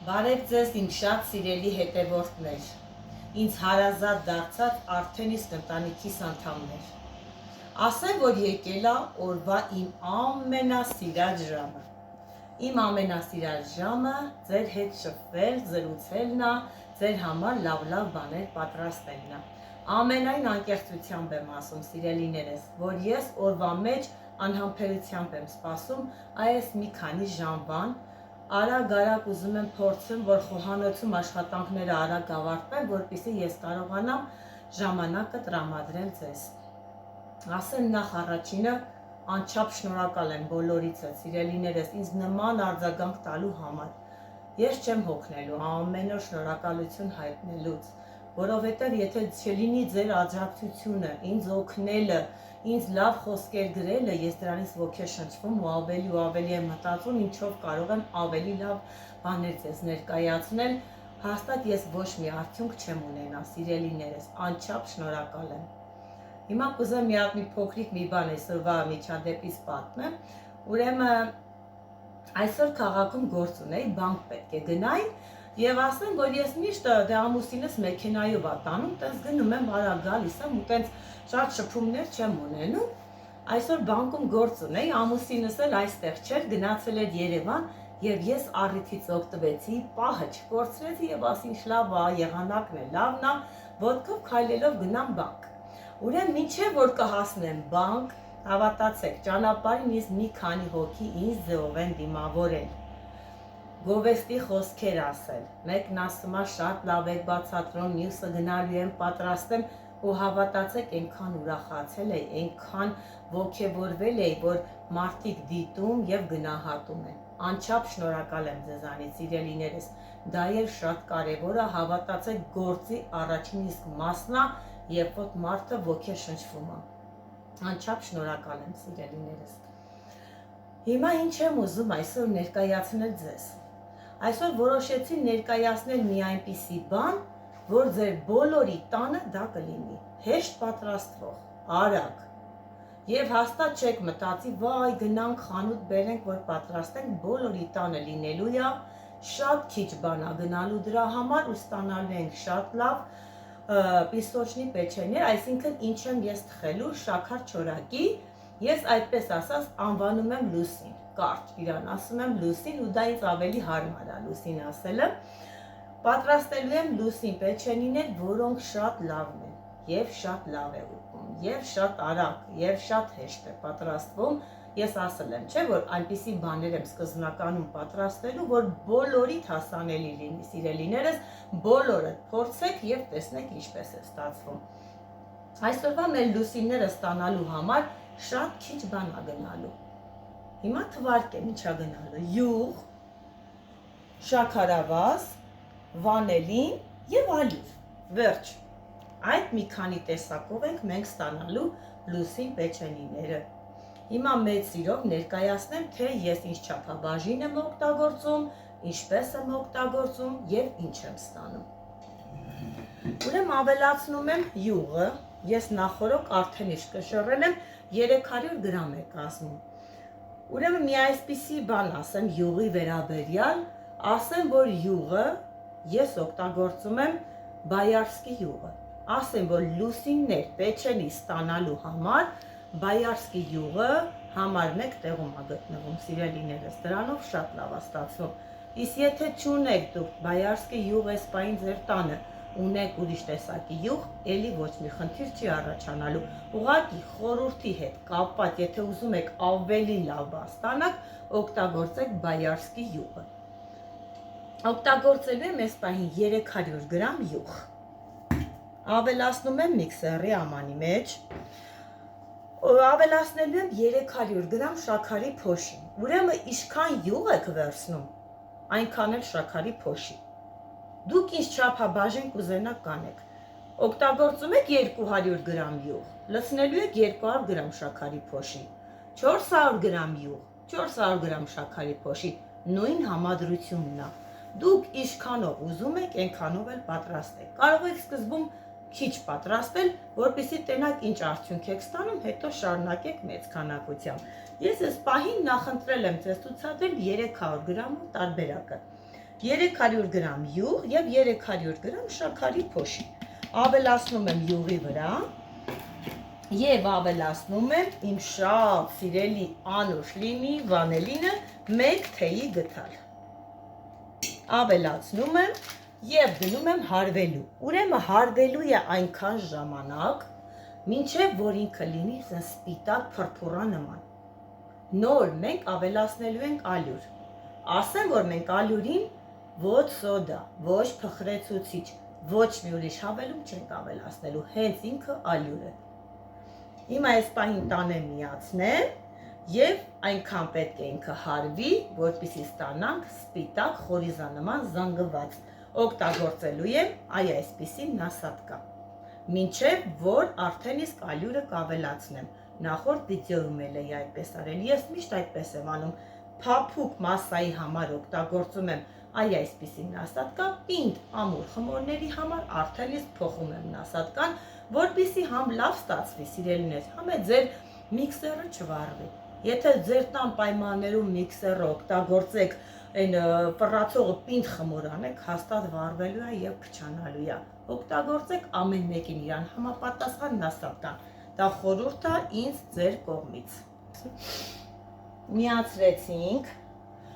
Բարև ձեզ իմ շատ սիրելի հետևորդներ, ինձ հարազատ դարձած արդեն իսկ ընտանիքիս անդամներ։ Ասեմ, որ եկել է օրվա իմ ամենասիրած ժամը։ Իմ ամենասիրած ժամը ձեր հետ շփվել, զրուցելն է, ձեր համար լավ բաներ պատրաստելն է։ Ամենայն անկեղծությամբ եմ ասում, սիրելիներս, որ ես օրվա մեջ անհամբերությամբ եմ սպասում այս մի քանի ժամվան, արագ ուզում եմ փորձեմ, որ խոհանոցում աշխատանքները արագ ավարտվեն, որպեսզի ես կարողանամ ժամանակը տրամադրել ձեզ։ Ասեմ նախ առաջինը, անչափ շնորհակալ եմ բոլորիցս, սիրելիներս, ինձ նման արձագանք տալու համար։ Ես չեմ հոգնելու ամեն օր շնորհակալություն հայտնելուց, որովհետև եթե չլինի ձեր աջակցությունը, ինձ օգնելը, ինձ լավ խոսքեր գրելը, ես դրանից ոգեշնչվում ու ավելի եմ մտածում, ինչով կարող եմ ավելի լավ բաներ ձեզ ներկայացնել, հաստատ ես ոչ մի արդյունք չեմ ունենա, սիրելիներս, անչափ շնորհակալ եմ։ Հիմա կուզեմ մի փոքրիկ մի բան այսօրվա միջադեպից պատմեմ, ուրեմն այսօր քաղաքում գործ ունեի, բանկ պետք է գնայի եւ ասեմ, որ ես միշտ ամուսինս մեքենայով ա տանում, տես գնում եմ, արագ գալիս եմ ու տենց շատ շփումներ չեմ ունենում։ Այսօր բանկում գործ ունեի, ամուսինս էլ այստեղ չէր, գնացել էր Երևան եւ ես առիթից օգտվեցի, պահը չկորցրեցի եւ ասի ինչ լավ է, եղանակն է լավն է, ոտքով քայլելով գնամ բանկ։ Ուրեմն մինչեւ որ կհասնեմ բանկ, հավատացեք, ճանապարհին ինձ մի քանի հոգի ինձ ձեով են դիմավորել։ Գովեստի խոսքեր ասել։ Մեկն ասում է շատ լավ եք բացատրում, մյուսը գնալու եմ պատրաստեմ ու հավատացեք, այնքան ուրախացել էի, այնքան ոգևորվել էի, որ մարդիկ դիտում եւ գնահատում են։ Անչափ շնորհակալ եմ ձեզանից, սիրելիներս։ Դա էլ շատ կարևոր է, հավատացեք, գործի առաջին իսկ մասն է, երբ որ մարդը ոգեշնչվում է։ Անչափ շնորհակալ եմ, սիրելիներս։ Հիմա ինչ եմ ուզում այսօր ներկայացնել ձեզ։ Այսօր որոշեցի ներկայացնել մի այնպիսի բան, որ ձեր բոլորի տանը դա կլինի, հեշտ պատրաստվող, արագ։ Եվ հաստատ չեք մտածի, վայ, գնանք խանութ բերենք, որ պատրաստենք, բոլորի տանը լինելու է, շատ քիչ բան է գնալու դրա համար ու ստանալու ենք շատ լավ պիսոչնի պեչենիեր, այսինքն ինչ եմ ես թխելու, շաքար չորակի, ես այդպես ասած անվանում եմ Լուսին, կարճ իրան ասում եմ Լուսին ու դա ինձ ավելի հարմար է Լուսին ասելը, պատրաստելու եմ Լուսին պեչենիներ, որոնք շատ լավն են եւ շատ լավ է ուտում, եւ շատ արագ, եւ շատ հեշտ է պատրաստվում, ես ասել եմ, չէ՞ որ այնպիսի բաներ եմ սկզբնականում պատրաստելու, որ բոլորիդ հասանելի լինի, սիրելիներս, բոլորը փորձեք եւ տեսնեք ինչպես է ստացվում։ Այսօրվա մեր լուսինները ստանալու համար շատ քիչ բան է գնալու։ Հիմա թվարկեմ ինչա գնալու՝ յուղ, շաքարավազ, վանելին եւ ալյուր։ Վերջ։ Այդ մի քանի տեսակով ենք մենք ստանալու լուսին պեչենիները։ Հիմա մեծ սիրով ներկայացնեմ, թե ես ինչ չափաբաժին եմ օգտագործում, ինչպես եմ օգտագործում եւ ինչ եմ ստանում։ Ուրեմն ավելացնում եմ յուղը, ես նախորոք արդեն իսկ կշռել եմ 300 գրամ է կազմում։ Ուրեմն մի այսպիսի բան ասեմ յուղի վերաբերյալ, ասեմ, որ յուղը ես օգտագործում եմ բայարսկի յուղը։ Ասեմ, որ լուսիններ պեչենի ստանալու համար բայարսկի յուղը համար 1 տեղում է գտնվում, սիրելիներս, դրանով շատ լավ է ստացվում։ Իսկ եթե չունեք դուք բայարսկի յուղ այս պահին ձեր տանը, ունեք ուրիշ տեսակի յուղ, էլի ոչ մի խնդիր չի առաջանալու։ Ուղղակի խորհրդի հետ կապված, եթե ուզում եք ավելի լավ բան ստանաք, օգտագործեք բայարսկի յուղը։ Օգտագործելու եմ այս պահին 300 գրամ յուղ։ Ավելացնում եմ միքսերի ամանի մեջ, ավելացնելու եմ 300 գրամ շաքարի փոշի, ուրեմն ինչքան յուղ եք վերցնում, այնքան էլ շաքարի փոշի, դուք ինչ չափաբաժին կուզենաք կանեք, օգտագործում եք 200 գրամ յուղ, լցնելու եք 200 գրամ շաքարի փոշի, 400 գրամ յուղ, 400 գրամ շաքարի փոշի, նույն համադրությունն է, դուք ինչքանով ուզում եք, այնքանով էլ պատրաստեք, կարող եք սկզբում քիչ պատրաստել, որպեսզի տենաք ինչ արդյունք եք ստանում, հետո շարունակեք մեծ քանակությամբ։ Ես այս պահին նախընտրել եմ ձեզ ցուցադրել 300 գրամով տարբերակը։ 300 գրամ յուղ եւ 300 գրամ շաքարի փոշի։ Ավելացնում եմ յուղի վրա եւ ավելացնում եմ իմ շատ սիրելի անուշ լիմի վանելինը 1 թեյի գդալ։ Ավելացնում եմ եւ դնում եմ հարվելու։ Ուրեմն հարվելու է այնքան ժամանակ, մինչեւ որ ինքը լինի սպիտակ փրփուրա նման։ Նոր մենք ավելացնելու ենք ալյուր։ Ասեմ, որ մենք ալյուրին ոչ սոդա, ոչ փխրեցուցիչ, ոչ մի ուրիշ հավելում չենք ավելացնելու, հենց ինքը ալյուր է։ Հիմա այս պահին տանեմ միացնեմ եւ այնքան պետք է ինքը հարվի, որպեսզի ստանանք սպիտակ խորիզանման զանգված։ Օգտագործելու եմ այսպիսի նասատկա։ Մինչև որ արդեն իսկ ալյուրը կավելացնեմ։ Նախորդ վիդեոյում էլ էի այդպես արել, ես միշտ այդպես եմ անում, փափուկ մասսայի համար օգտագործում եմ այսպիսի նասատկա, պինդ ամուր խմորների համար արդեն իսկ փոխում եմ նասատկան, որպեսզի համ լավ ստացվի, սիրելիներ, համ է ձեր միքսերը չվառվի։ Եթե ձեր տան պայմաններում միքսերը օգտագործեք, այն պռացողը պինդ խմոր անեք, հաստատ վառվելու է եւ փչանալու է։ Օգտագործեք ամեն մեկին իրան համապատասխան նասատկան։ Դա խորհուրդ է ինձ ձեր կողմից։ Միացրեցինք։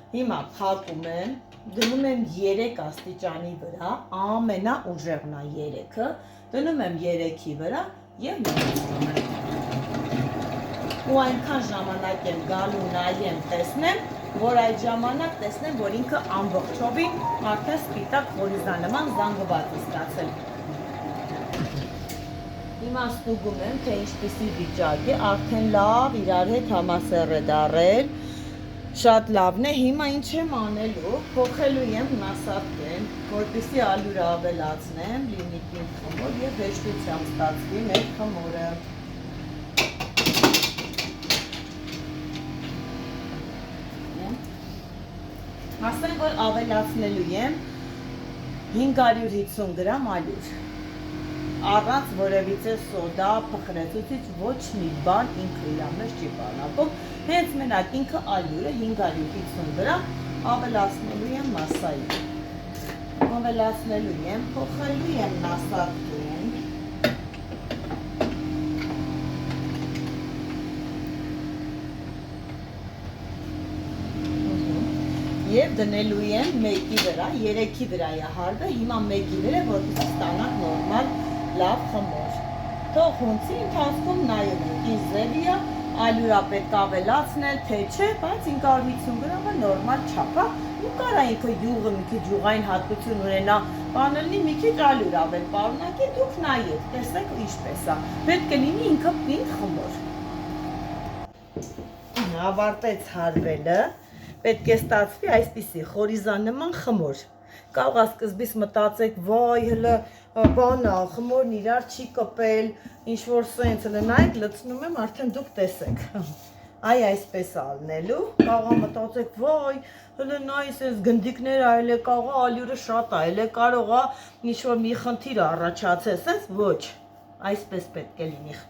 Հիմա փակում եմ, դնում եմ 3 աստիճանի վրա, ամենաուժեղն է 3-ը, դնում եմ 3-ի վրա եւ միացնում եմ։ Ու այնքան ժամանակ եմ գալու նայեմ, տեսնեմ, որ այդ ժամանակ տեսնեմ, որ ինքը ամբողջովին արդեն սպիտակ խորիզանման զանգված է ստացել։ Հիմա ստուգում եմ, թե ինչպիսի վիճակ է, արդեն լավ իրար հետ համասեռ է դառել, շատ լավն է, հիմա ինչ եմ անելու, փոխելու եմ նասատկեն, որպեսզի ալյուրը ավելացնեմ, լինի պինդ խմոր եւ հեշտությամբ ստացվի մեր խմորը։ Ասեմ, որ ավելացնելու եմ 550 գրամ ալյուր, առանց որևիցե սոդա, փխրեցուցիչ, ոչ մի բան ինքը իր մեջ չի պարունակում, հենց մենակ ինքը ալյուրը 550 գրամ ավելացնելու եմ մասսայի, ավելացնելու եմ, փոխելու եմ նասատկեն, եւ դնելու եմ 1-ի վրա, 3-ի վրա է հարվը, հիմա 1-ի վրա, որպեսզի ստանանք նորմալ լավ խմոր։ Թող հունցի ընթացքում նայում ենք, ինչ ձևի է, ալյուրա պետք է ավելացնել, թե չէ, բայց 550 գրամը նորմալ չափ է, ու կարա ինքը յուղը մի քիչ յուղային հատկություն ունենա, բանը լինի մի քիչ ալյուր ավել պարունակի, դուք նայեք, տեսեք ինչպես է։ Պետք է լինի ինքը պինդ խմոր։ Ավարտեց հարվելը, պետք է ստացվի այսպիսի խորիզանման խմոր։ Կարող է սկզբից մտածեք, վայ, հələ բանա, խմորն իրար չի կպել, ինչ որ սենց հələ նայեք, լցնում եմ, արդեն դուք տեսեք։ Այսպես ալնելու, կարող է մտածեք, վայ, հələ նայ, սենց գնդիկներ այլ է, կարող է ալյուրը շատ այլ է, կարող է ինչ որ մի խնդիր առաջացել, սենց ոչ։ Այսպես պետք է լինի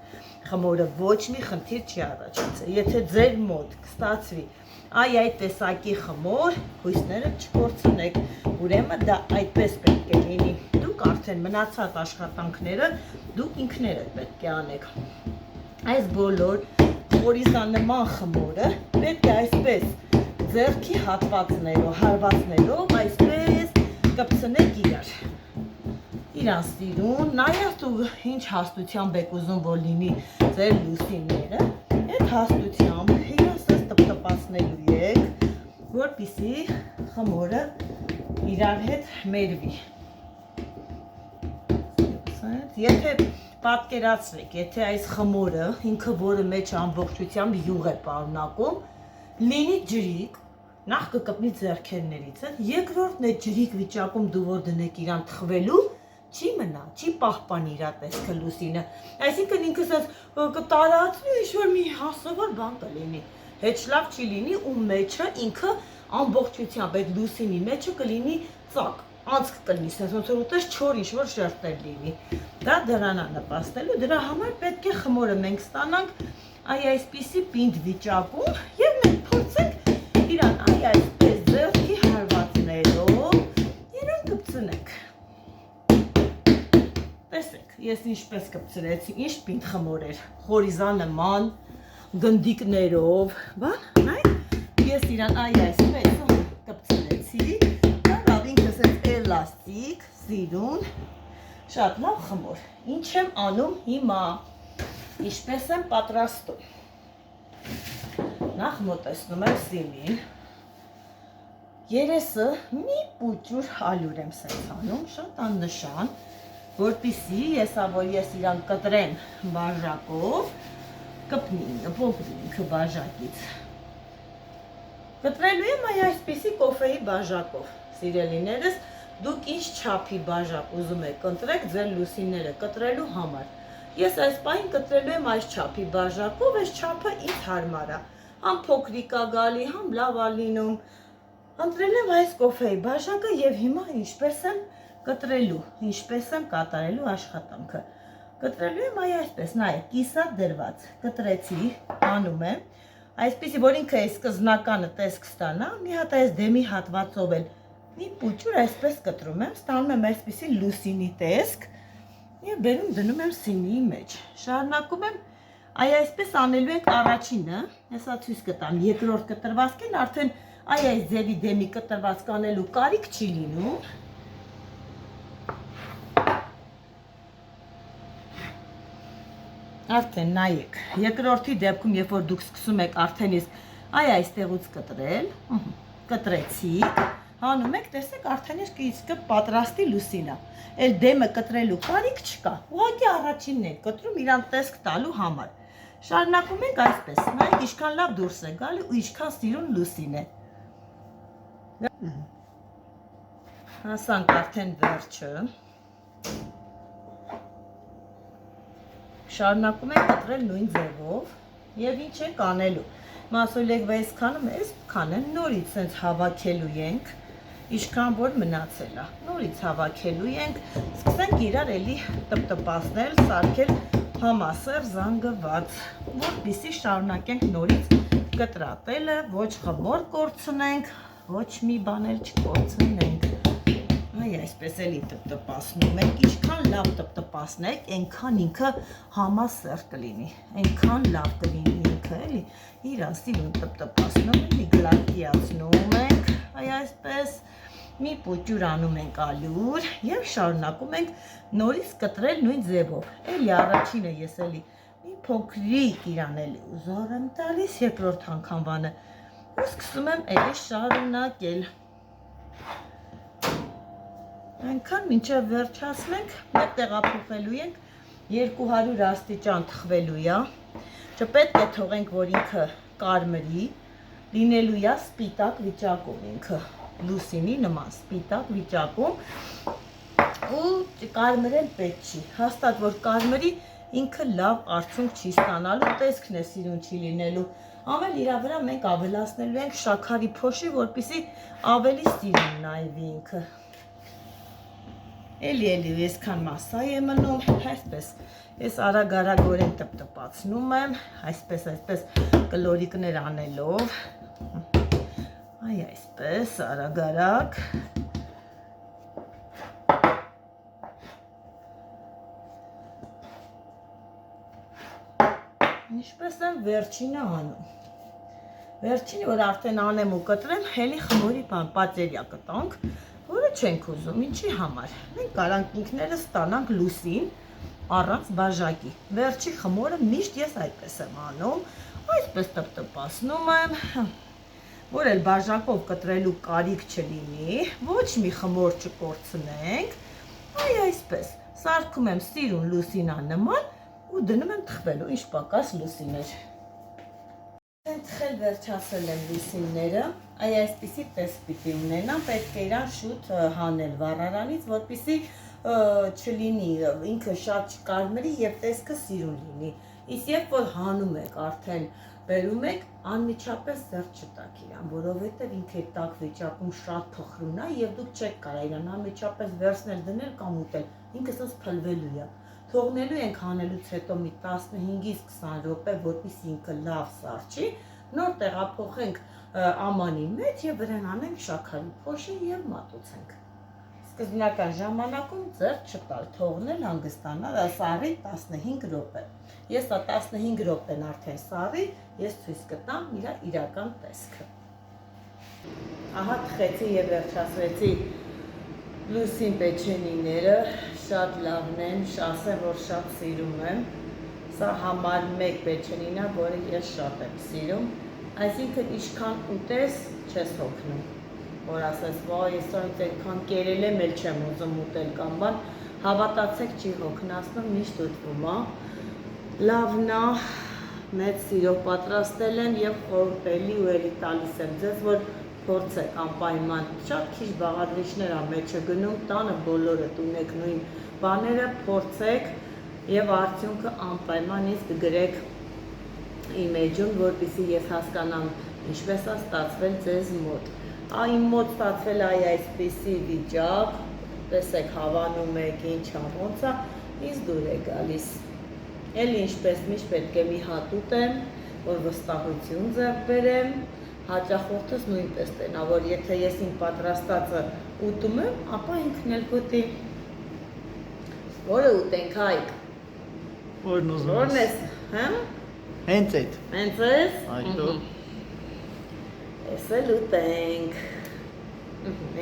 խմորը, ոչ մի խնդիր չի առաջացել։ Եթե ձեր մոտ կստացվի այդ տեսակի խմոր, հույսները չկորցնեք, ուրեմն դա այդպես պետք է լինի, դուք արդեն մնացած աշխատանքները դուք ինքներդ պետք է անեք, այս բոլոր խորիզանման խմորը պետք է այսպես ձեռքի հատվածներով, հարվածներով այսպես կպցնեք իրան սիրուն, նաև դու ինչ հաստությամբ եք ուզում, որ լինի ձեր լուսինները, այդ հաստությամբ տպտպացնելու եք, որպեսզի խմորը իրար հետ մերվի։ Եթե պատկերացրեք, եթե այս խմորը ինքը որը մեջ ամբողջությամբ յուղ է պարունակում, լինի ջրիկ, նախ կկպնի ձեռքերներից, երկրորդն է ջրիկ վիճակում դու որ դնեք իրան թխվելու, չի մնա, չի պահպանի իր տեսքը լուսինը, այսինքն ինքը կտարածվի, ինչ-որ մի հասցեվար բան կլինի, հետ լավ չի լինի ու մեջը ինքը ամբողջությամբ այդ լուսինի մեջը կլինի ծակ, անցք կլինի, ոնց որ ուտես չոր ինչ-որ շերտեր լինի, դա դրան է նպաստելու, դրա համար պետք է խմորը մենք ստանանք այսպիսի պինդ վիճակում եւ մենք փորձենք իրան այսպես ձեռքի հարվածներով ես ինչպես կպցրեցի, ինչ պինդ խմոր էր, խորիզա նման, գնդիկներով, բան, ես իրան այսպես կպցրեցի, լավ ինքս էս էլաստիկ, սիրուն, շատ լավ խմոր, ինչ եմ անում հիմա, ինչպես եմ պատրաստում, նախ մոտեցնում եմ սիմին, երեսը մի պուճուր ալյուր եմ սենց անում, շատ աննշան, որպիսի ես իրան կտրեմ բաժակով, կպնին, փոքրի ինքը բաժակից։ Կտրելու եմ այսպիսի կոֆեի բաժակով, սիրելիներս, դուք ինչ չափի բաժակ ուզում եք կընտրեք ձեր լուսինները կտրելու համար։ Ես այս պահին կտրելու եմ այս չափի բաժակով, այս չափը ինձ հարմար է, համ փոքրիկ է գալի, համ լավ է լինում։ Ընտրել եմ այս կոֆեի բաժակը եւ հիմա ինչպես եմ կտրելու, ինչպես եմ կատարելու աշխատանքը։ Կտրելու եմ այսպես, նայեք, կիսատ դրված, կտրեցի, անում եմ, այսպիսի, որ ինքը այս սկզնականը տեսք ստանա, մի հատ այս դեմի հատվածով էլ մի պուճուր այսպես կտրում եմ, ստանում եմ այսպիսի լուսինի տեսք եւ բերում դնում եմ սիմիի մեջ։ Շարունակում եմ, այսպես անելու ենք առաջինը, հեսա ցույց կտամ, երկրորդ կտրվածքին արդեն այս ձևի դեմի կտրված կանելու կարիք չի լինում։ Արդեն նայեք, երկրորդի դեպքում, երբ որ դուք սկսում եք արդեն իսկ այստեղուց կտրել, կտրեցիք, հանում եք, տեսեք արդեն իսկ պատրաստի լուսինա, էլ դեմը կտրելու կարիք չկա, ուղղակի առաջինն եք կտրում իրան տեսք տալու համար։ Շարունակում ենք այսպես, նայեք ինչքան լավ դուրս է գալի ու ինչքան սիրուն լուսին է։ Հասանք արդեն վերջը, շարունակում ենք կտրել նույն ձևով և ինչ ենք անելու, մասոլեգվա ես քանում ես քանեն, նորից սենց հավաքելու ենք, ինչքան որ մնացել է, նորից հավաքելու ենք, սկսենք իրար էլի տպտպացնել, սարքել համասեր զանգված, որպեսզի շարունակենք նորից կտրատելը, ոչ խմոր կորցնենք, ոչ մի բաներ չկորցնենք, այսպես էլի տպտպացնում ենք, ինչքան լավ տպտպացնեք, այնքան ինքը համասեր կլինի, այնքան լավ կլինի ինքը էլի, իրան սիրուն տպտպացնում էլի գլատիացնում ենք, այսպես մի պուճուր անում ենք ալյուր և շարունակում ենք նորից կտրել նույն ձևով, էլի առաջինը ես էլի մի փոքրիկ իրան էլի ուզոր եմ տալիս, երկրորդ անգամվանը ու սկսում եմ էլի շարունակել։ Այնքան մինչև վերջացնենք, մեկ տեղափոխելու ենք 200 աստիճան թխվելու է, չպետք է թողենք, որ ինքը կարմրի, լինելու է սպիտակ վիճակում ինքը, լուսինի նման սպիտակ վիճակում ու կարմրել պետք չի, հաստատ որ կարմրի ինքը լավ արդյունք չի ստանալու, տեսքն է սիրուն չի լինելու, ամեն իրա վրա մենք ավելացնելու ենք շաքարի փոշի, որպեսզի ավելի սիրուն նայվի ինքը։ Էլի այսքան մասսա է մնում, այսպես, ես արագ-արագորեն տպտպացնում եմ, այսպես կլորիկներ անելով, այսպես արագ-արագ, ինչպես եմ վերջինը անում, վերջինը, որ արդեն անեմ ու կտրեմ, հելի խմորի պատերյա կտանք, որը չենք ուզում, ինչի համար, մենք կարանք ինքներս ստանանք լուսին առանց բաժակի, վերջի խմորը միշտ ես այդպես եմ անում, այսպես տպտպացնում եմ, որ էլ բաժակով կտրելու կարիք չլինի, ոչ մի խմոր չկորցնենք, այսպես, սարքում եմ սիրուն լուսինա նման ու դնում եմ թխվելու, ինչ պակաս լուսիներ։ Թխել վերջացել եմ լուսինները, այսպիսի տեսք պիտի ունենամ, պետք է իրան շուտ հանել վառարանից, որպեսզի չլինի, ինքը շատ չկարմրի և տեսքը սիրուն լինի, իսկ երբ որ հանում եք արդեն բերում եք, անմիջապես ձեռք չտաք իրան, որովհետև ինքը տաք վիճակում շատ փխրուն է և դուք չեք կարող իրան անմիջապես վերցնել դնել կամ ուտել, ինքը սենց փլվելու է։ Թողնելու ենք հանելուց հետո մի 15-ից 20 րոպե, որպեսզի ինքը լավ սառչի, նոր տեղափոխենք ամանի մեջ և վրան անենք շաքարի փոշի և մատուցենք։ սկզբնական ժամանակում ձեռք չտալ, թողնել հանգստանալ, սառի 15 րոպե։ Ես 15 րոպեն արդեն սառի, ես ցույց կտամ իր իրական տեսքը։ Ահա թխեցի եւ վերջացրեցի լուսին պեչենիները, շատ լավն են, ասեմ, որ շատ սիրում եմ։ Սա համար 1 պեչենին է, որը ես շատ եմ սիրում, այսինքն ինչքան ուտես, չես հոգնում, որ ասես, վայ, ես այնքան կերել եմ, էլ չեմ ուզում ուտել կամ բան, հավատացեք, չի հոգնածնում, միշտ ուտվում է, լավն է, մեծ սիրով պատրաստել եմ եւ խորհուրդ ու էլի տալիս եմ ձեզ, որ փորձեք անպայման, շատ քիչ բաղադրիչներ ա մեջը գնում, տանը բոլորը ունեք նույն բաները, փորձեք եւ արդյունքը անպայման ինձ կգրեք իմ էջում, որպեսզի ես հասկանամ ինչպես է ստացվել ձեզ մոտ։ Իմ մոտ ստացվել է այսպիսի վիճակ, տեսեք հավանում եք ինչա ոնց է, ինձ դուր է գալիս։ Էլի ինչպես միշտ պետք է մի հատ ուտեմ, որ վստահություն ձեռք բերեմ, հաճախորդս նույնպես տենա, որ եթե ես իմ պատրաստածը ուտում եմ, ապա ինքն էլ կուտի։ Որը ուտենք, Հայկ։ Որն ուզում ես, հա՞։ Հենց այդ։ Հենց ես։ Այո։ Էս էլ ուտենք։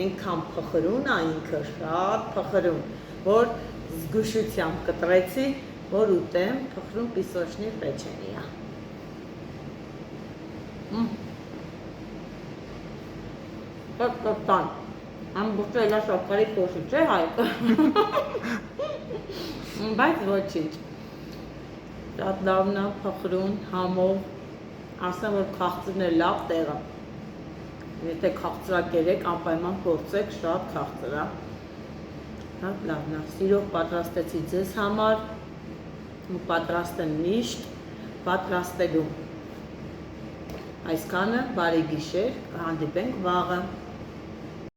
Այնքան փխրուն է ինքը, շատ փխրուն, որ զգուշությամբ կտրեցի, որ ուտեմ փխրուն պիսոչնի պեչենիա։ Տան, ամբողջը էլա շոկարի կոշի չէ Հայկը։ Բայց ոչինչ, շատ լավն է, փխրուն, համով, ասեմ, որ քաղցրն է լավ տեղը, եթե քաղցրակեր եք, անպայման փորձեք, շատ քաղցր է, շատ լավն է, սիրով պատրաստեցի ձեզ համար, ու պատրաստ եմ միշտ, պատրաստելու, այսքանը, բարի գիշեր, կհանդիպենք վաղը։